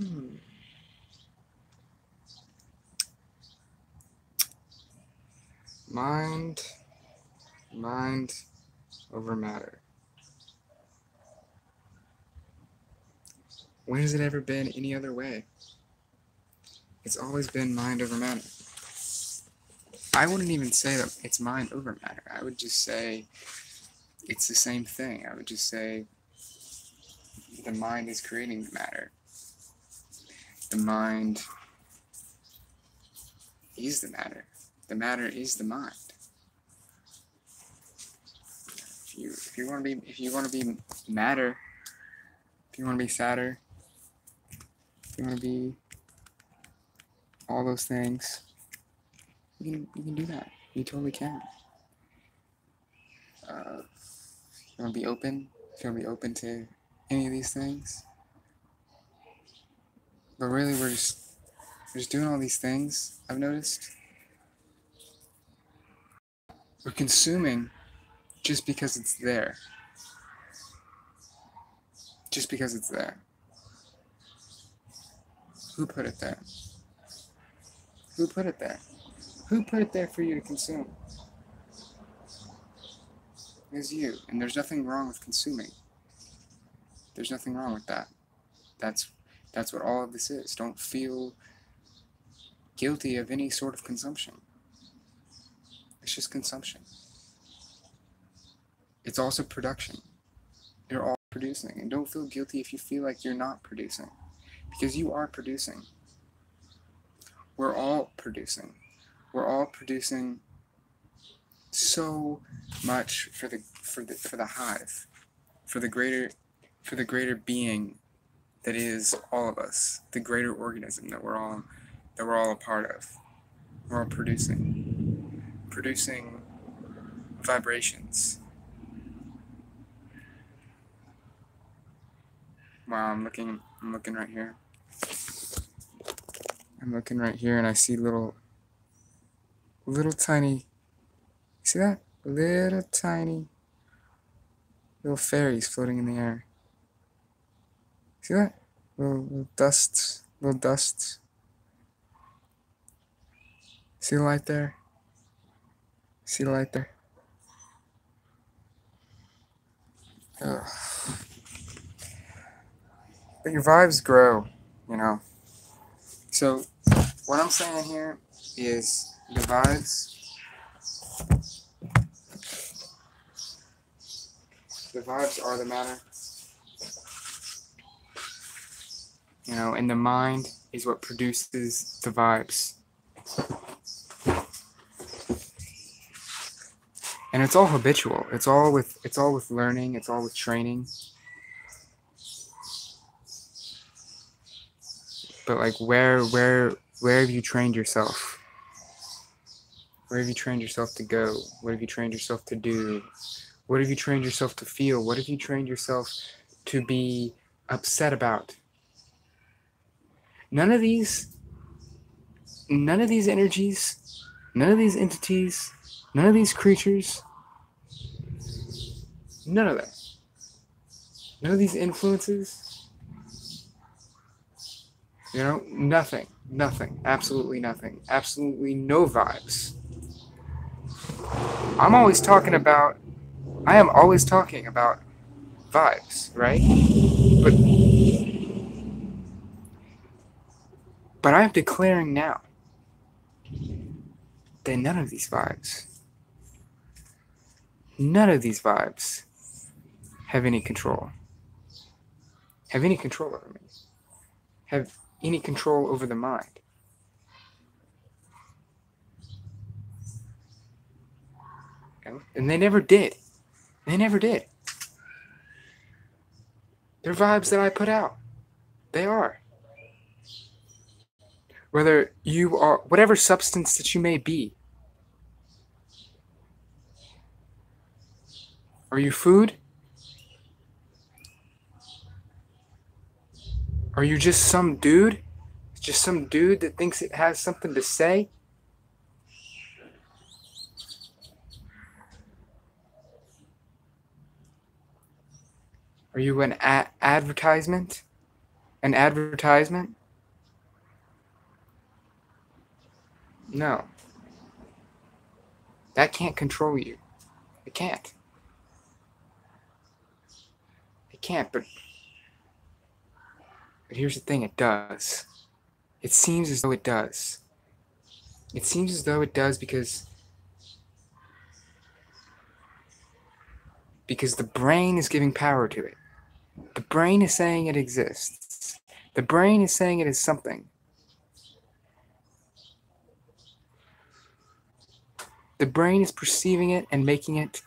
Hmm. Mind over matter. When has it ever been any other way? It's always been mind over matter. I wouldn't even say that it's mind over matter. I would just say it's the same thing. I would just say the mind is creating the matter. The mind is the matter. The matter is the mind. If you want to be matter, if you want to be sadder, if you want to be all those things, you can do that. You totally can. If you want to be open, if you want to be open to any of these things, but really we're just doing all these things. I've noticed we're consuming just because it's there. Just because it's there. Who put it there? Who put it there? Who put it there for you to consume? It was you. And there's nothing wrong with consuming. There's nothing wrong with that. That's what all of this is. Don't feel guilty of any sort of consumption. It's just consumption. It's also production. You're all producing. And don't feel guilty if you feel like you're not producing. Because you are producing. We're all producing. We're all producing so much for the hive, for the greater being that is all of us, the greater organism that we're all a part of. We're all producing vibrations. Wow, I'm looking right here. I'm looking right here and I see little tiny, see that? Little tiny little fairies floating in the air. See that? Little dusts. See the light there? See the light there? Ugh. But your vibes grow, you know. So what I'm saying here is the vibes are the matter. You know, and the mind is what produces the vibes. And it's all habitual. It's all with learning, it's all with training. But like where have you trained yourself? Where have you trained yourself to go? What have you trained yourself to do? What have you trained yourself to feel? What have you trained yourself to be upset about? None of these energies, none of these entities, none of these creatures, none of that. None of these influences, you know, nothing, absolutely nothing, absolutely no vibes. I am always talking about vibes, right? But I'm declaring now that none of these vibes have any control. Have any control over me. Have any control over the mind. And they never did. They never did. They're vibes that I put out. They are. Whether you are, whatever substance that you may be. Are you food? Are you just some dude? Just some dude that thinks it has something to say? Are you an advertisement? An advertisement? No. That can't control you. It can't. It can't, but here's the thing, it does. It seems as though it does. It seems as though it does because the brain is giving power to it. The brain is saying it exists. The brain is saying it is something. The brain is perceiving it and making it.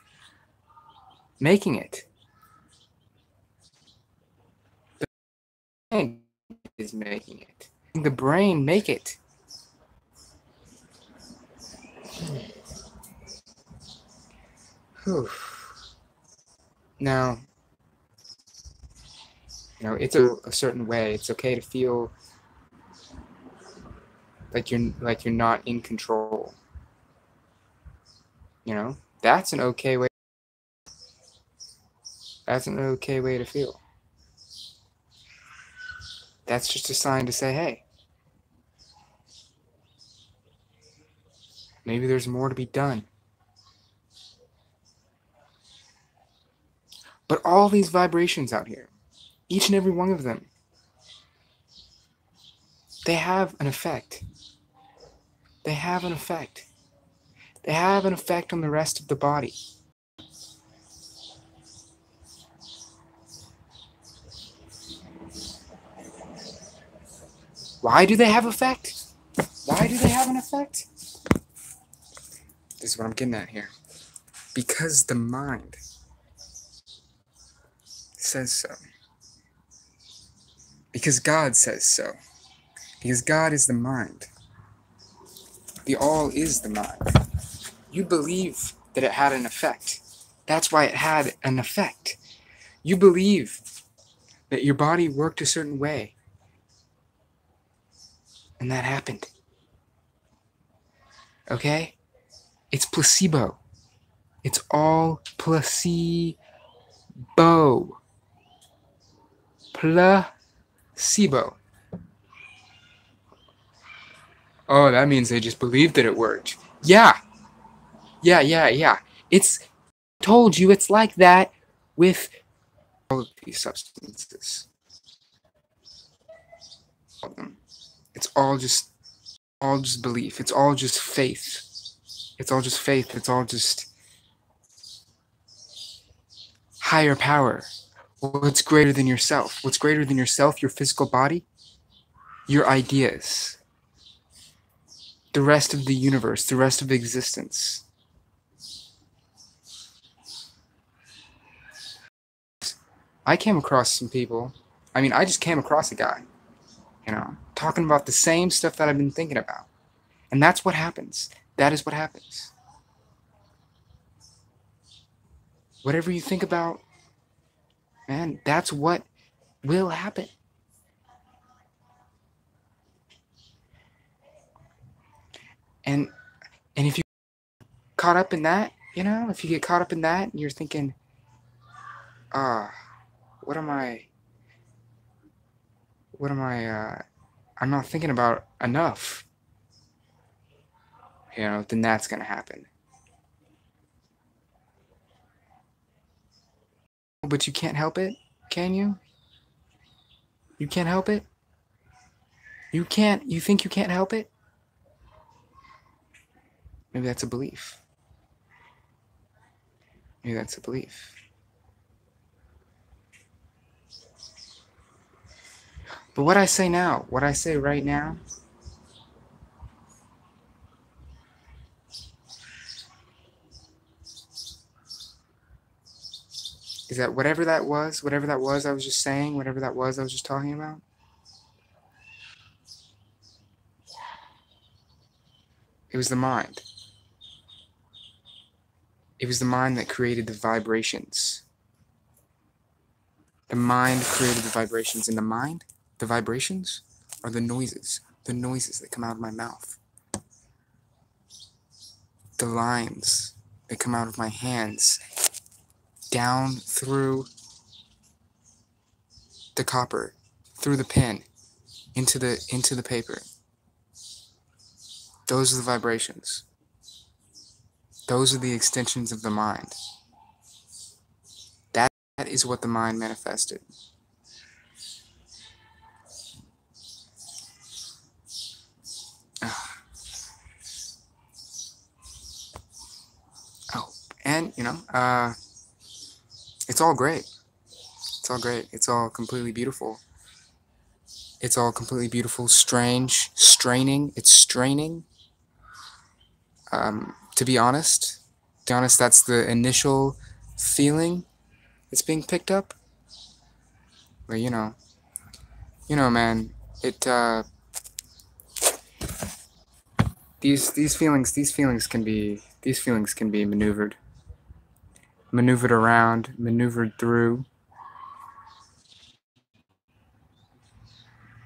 The brain is making it. The brain make it. Whew. Now, it's a certain way. It's okay to feel like you're not in control. That's an okay way. That's an okay way to feel. That's just a sign to say, hey, maybe there's more to be done. But all these vibrations out here, each and every one of them, they have an effect. They have an effect. They have an effect on the rest of the body. Why do they have effect? Why do they have an effect? This is what I'm getting at here. Because the mind says so. Because God says so. Because God is the mind. The all is the mind. You believe that it had an effect. That's why it had an effect. You believe that your body worked a certain way. And that happened. Okay? It's placebo. It's all placebo. Placebo. Oh, that means they just believed that it worked. Yeah. It's told you it's like that with all of these substances. It's all just belief. It's all just faith. It's all just faith. It's all just higher power. What's greater than yourself? What's greater than yourself? Your physical body? Your ideas. The rest of the universe. The rest of existence. I came across some people. I just came across a guy, talking about the same stuff that I've been thinking about. And that's what happens. That is what happens. Whatever you think about, man, that's what will happen. And if you get caught up in that, if you get caught up in that and you're thinking, what am I, I'm not thinking about enough, then that's going to happen. But you can't help it, can you? You can't help it? You think you can't help it? Maybe that's a belief. Maybe that's a belief. But what I say now, what I say right now, is that whatever that was I was just saying, whatever that was I was just talking about, it was the mind. It was the mind that created the vibrations. The mind created the vibrations. In the mind, the vibrations are the noises that come out of my mouth. The lines that come out of my hands down through the copper through the pen, into the paper. Those are the vibrations. Those are the extensions of the mind. That is what the mind manifested. Oh, and it's all great. It's all great. It's all completely beautiful. It's all completely beautiful, strange, straining. It's straining. To be honest, that's the initial feeling that's being picked up. But man, these feelings can be maneuvered around, maneuvered through,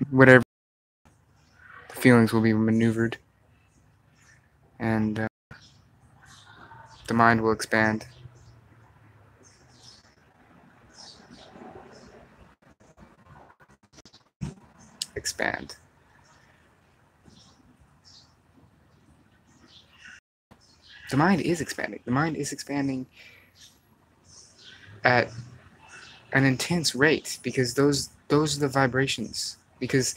whatever. The feelings will be maneuvered, and the mind will expand. Expand. The mind is expanding. The mind is expanding at an intense rate, because those are the vibrations. Because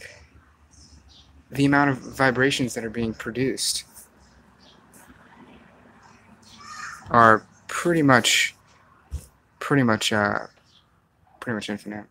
the amount of vibrations that are being produced are pretty much infinite.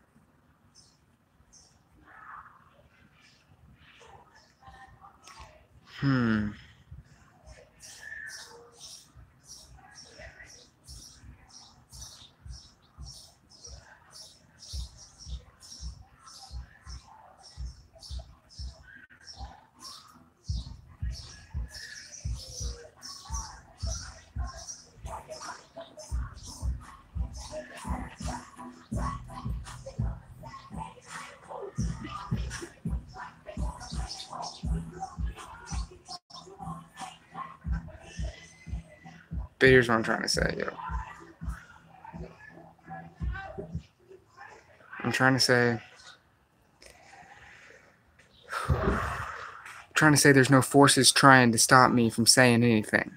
But here's what I'm trying to say, I'm trying to say there's no forces trying to stop me from saying anything.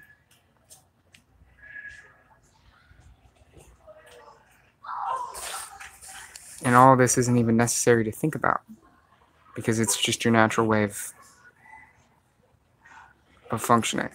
And all this isn't even necessary to think about, because it's just your natural way of functioning.